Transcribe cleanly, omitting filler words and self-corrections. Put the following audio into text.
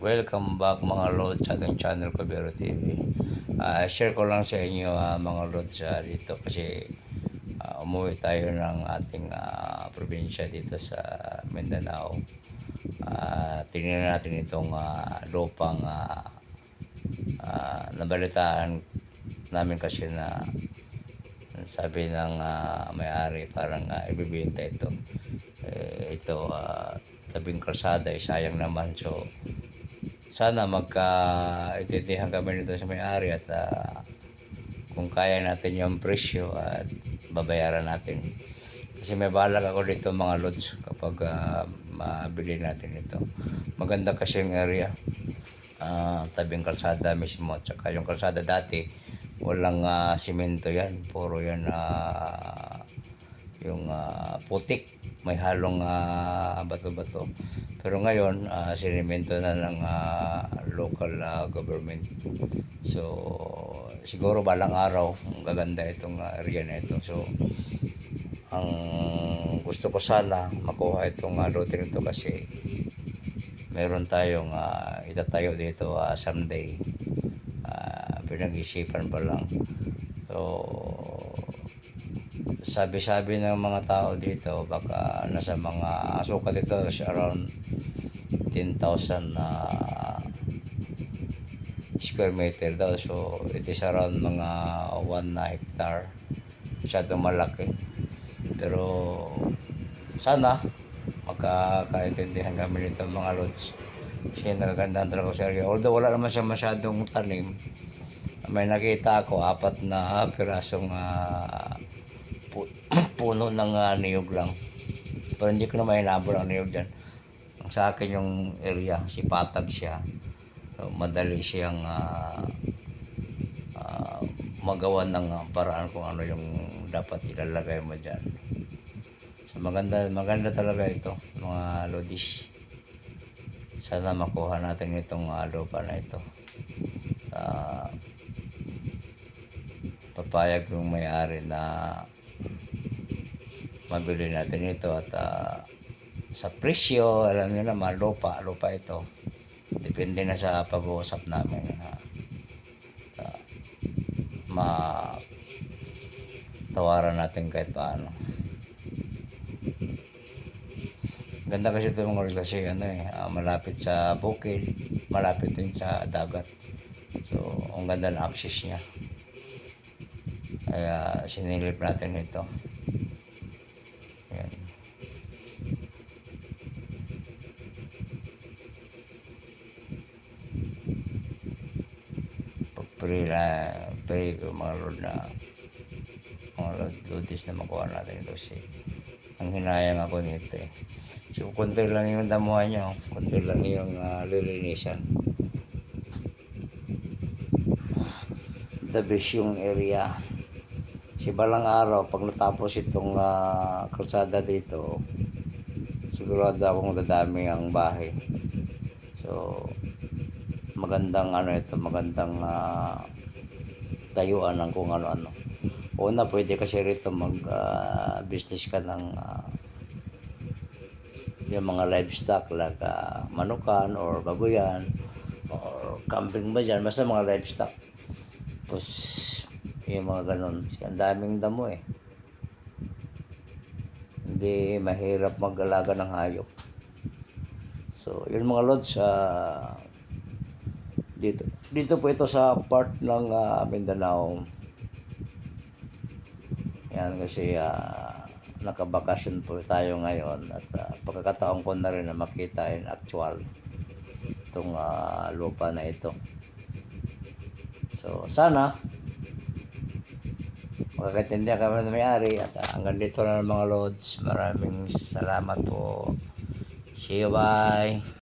Welcome back mga Lods sa ating channel Kabero TV. Share ko lang sa inyo mga Lods dito kasi umuwi tayo ng ating probinsya dito sa Mindanao. Tingnan natin itong lupang nabalitaan namin kasi na sabi ng may-ari parang ibibenta ito. Ito tabing kalsada, sayang naman. So sana magkaintindihan kami nito sa may-ari at kung kaya natin yung presyo at babayaran natin. Kasi may balak ako dito mga Lods kapag mabili natin ito. Maganda kasi yung area. Tabing kalsada mismo. Tsaka yung kalsada dati walang simento yan. Puro yan yung putik. May halong bato-bato. Pero ngayon, sinimento na ng local government. So, siguro balang araw, gaganda itong area na ito. So, ang gusto ko sana makuha itong lote nito kasi meron tayong itatayo dito someday. Pinag-isipan pa lang. So, sabi-sabi ng mga tao dito baka nasa mga sukat ito around 10,000 square meter daw. So it is around mga 1 hectare. Masyadong malaki, pero sana magkakaintindihan kami nito mga Lods kasi nagagandaan talaga sa area. Although wala naman siya masyadong tanim, may nakita ako 4 na pirasong puno ng niyog lang, pero hindi ko na mahinabol ang niyog dyan. Sa akin yung area, sipatag siya, so, madali siyang magawa ng paraan kung ano yung dapat ilalagay mo dyan. So maganda talaga ito mga Lodis. Sana makuha natin itong lupa na ito. Papayag yung may-ari na mabili natin ito at sa presyo, alam niyo naman, lupa ito. Depende na sa pag-uusap namin. Matawaran natin kahit paano. Ganda kasi ito mga Lods kasi malapit sa bukid, malapit din sa dagat. So, ang ganda ng access niya. Kaya sinilip natin ito. Ayan. Pray ko mga Lord na Lodis na makuha natin ito kasi ang hinayang ako nito So konti lang yung damuhan niya, konti lang yung lilinisan. The best yung area. Si balang araw pag natapos itong kalsada dito, sigurado akong dadami ang bahay. So magandang ito, magandang tayuan ng kung ano-ano. Una, pwede kasi rito mag business ka ng yung mga livestock like manukan or baboyan or kambing ba dyan, basta mga livestock. Tapos yung mga ganon, ang daming damo hindi mahirap mag-alaga ng hayop. So yun mga Lods, dito po ito sa part ng Mindanao. Yan kasi nakabakasyon po tayo ngayon at pagkakataon ko na rin na makita in actual itong lupa na ito. So sana makakaintindihan kami ng may-ari at hanggang dito na mga Lods. Maraming salamat po. See you, bye.